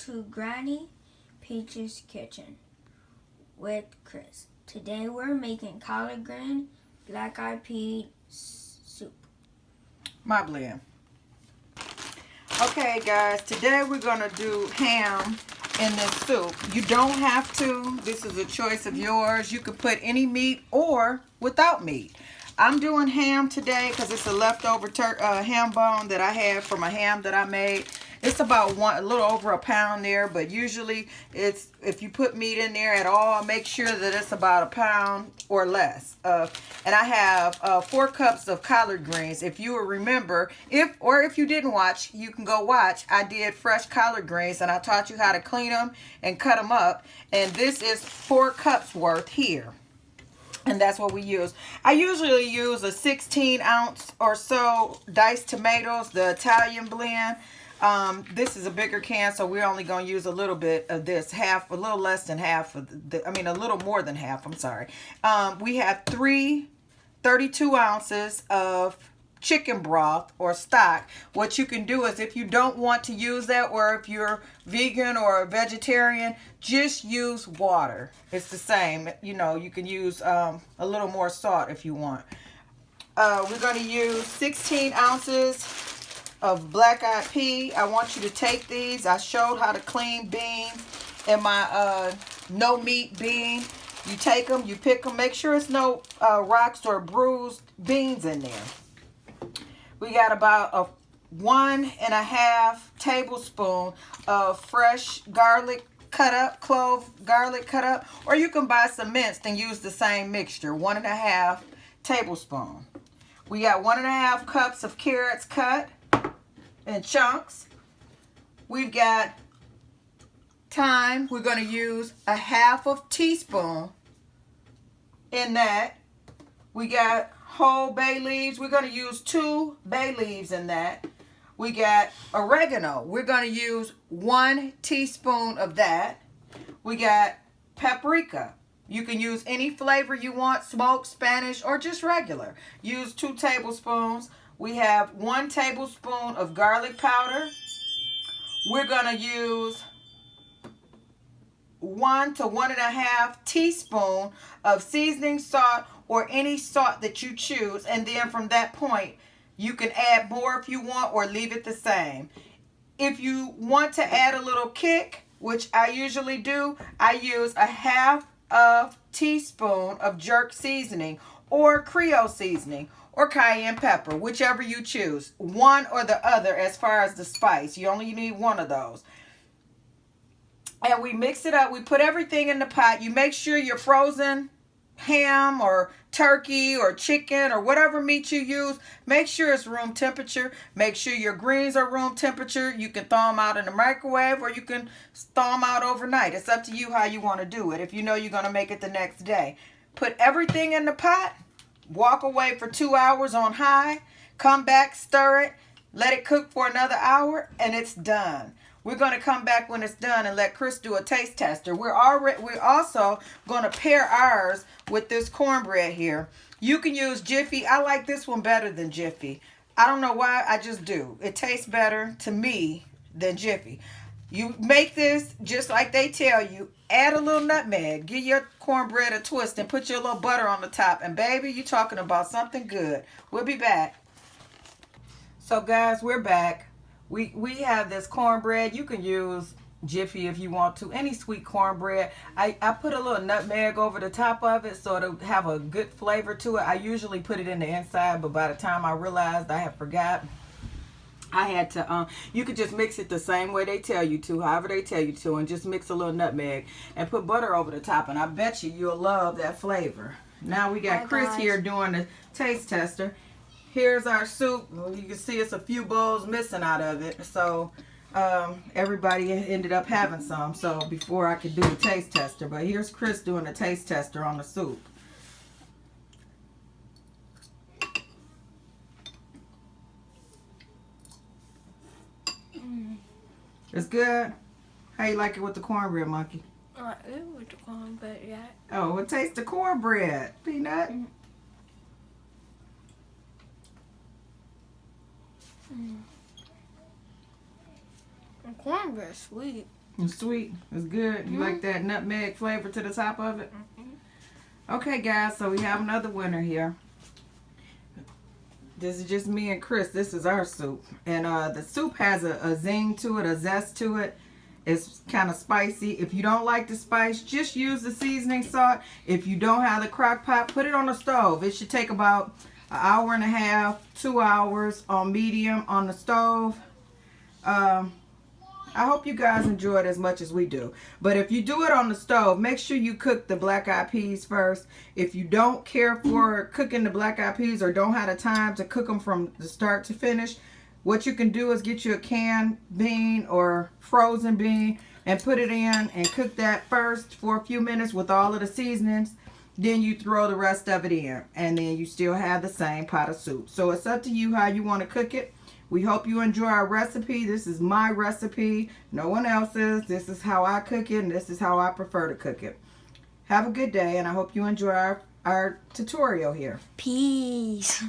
to Granny Peach's kitchen with Chris. Today we're making collard green, black-eyed pea soup. My blend. Okay guys, today we're gonna do ham in this soup. You don't have to. This is a choice of yours. You could put any meat or without meat. I'm doing ham today because it's a leftover ham bone that I had from a ham that I made. It's about a little over a pound there, but usually it's, if you put meat in there at all, make sure that it's about a pound or less. And I have 4 cups of collard greens. If you will remember, if you didn't watch, you can go watch. I did fresh collard greens and I taught you how to clean them and cut them up. And this is 4 cups worth here. And that's what we use. I usually use a 16-ounce or so diced tomatoes, the Italian blend. This is a bigger can, so we're only going to use a little bit of this, a little less than half of a little more than half, I'm sorry. We have 32 ounces of chicken broth or stock. What you can do is, if you don't want to use that, or if you're vegan or a vegetarian, just use water. It's the same. You know, you can use a little more salt if you want. We're going to use 16 ounces of black-eyed pea. I want you to take these. I showed how to clean beans in my no meat bean. You take them, you pick them, make sure it's no rocks or bruised beans in there. We got about a 1.5 tablespoon of fresh garlic cut up, clove garlic cut up, or you can buy some minced and use the same mixture, 1.5 tablespoon. We got 1.5 cups of carrots cut in chunks. We've got thyme. We're going to use a 1/2 teaspoon in that. We got whole bay leaves. We're going to use 2 bay leaves in that. We got oregano. We're going to use 1 teaspoon of that. We got paprika. You can use any flavor you want, smoked, Spanish, or just regular. Use 2 tablespoons. We have 1 tablespoon of garlic powder. We're going to use 1 to 1.5 teaspoon of seasoning salt, or any salt that you choose. And then from that point, you can add more if you want, or leave it the same. If you want to add a little kick, which I usually do, I use a 1/2 teaspoon of jerk seasoning, or Creole seasoning, or cayenne pepper, whichever you choose. One or the other as far as the spice. You only need one of those. And we mix it up. We put everything in the pot. You make sure your frozen ham or turkey or chicken or whatever meat you use, make sure it's room temperature. Make sure your greens are room temperature. You can thaw them out in the microwave, or you can thaw them out overnight. It's up to you how you want to do it, if you know you're going to make it the next day. Put everything in the pot, walk away for 2 hours on high, come back, stir it, let it cook for another hour, and it's done. We're going to come back when it's done and let Chris do a taste tester. We're also going to pair ours with this cornbread here. You can use Jiffy. I like this one better than Jiffy. I don't know why, I just do. It tastes better to me than Jiffy. You make this just like they tell you. Add a little nutmeg. Give your cornbread a twist and put your little butter on the top. And baby, you're talking about something good. We'll be back. So guys, we're back. We have this cornbread. You can use Jiffy if you want to. Any sweet cornbread. I put a little nutmeg over the top of it so it'll have a good flavor to it. I usually put it in the inside, but by the time I realized I had forgot, I had to, you could just mix it the same way they tell you to, however they tell you to, and just mix a little nutmeg and put butter over the top, and I bet you'll love that flavor. Now we got Chris here doing the taste tester. Here's our soup. You can see it's a few bowls missing out of it. So everybody ended up having some. So before I could do the taste tester. But here's Chris doing the taste tester on the soup. It's good? How you like it with the cornbread, Monkey? I like it with the cornbread, yeah. Oh, well, taste the cornbread, Peanut. The cornbread's sweet. It's sweet. It's good. You like that nutmeg flavor to the top of it? Okay, guys, so we have another winner here. This is just me and Chris. This is our soup. And the soup has a zing to it, a zest to it. It's kind of spicy. If you don't like the spice, just use the seasoning salt. If you don't have the crock pot, put it on the stove. It should take about an hour and a half, 2 hours on medium on the stove. I hope you guys enjoy it as much as we do. But if you do it on the stove, make sure you cook the black eyed peas first. If you don't care for cooking the black eyed peas or don't have the time to cook them from the start to finish, what you can do is get you a canned bean or frozen bean and put it in and cook that first for a few minutes with all of the seasonings. Then you throw the rest of it in, and then you still have the same pot of soup. So it's up to you how you want to cook it. We hope you enjoy our recipe. This is my recipe, no one else's. This is how I cook it, and this is how I prefer to cook it. Have a good day, and I hope you enjoy our tutorial here. Peace.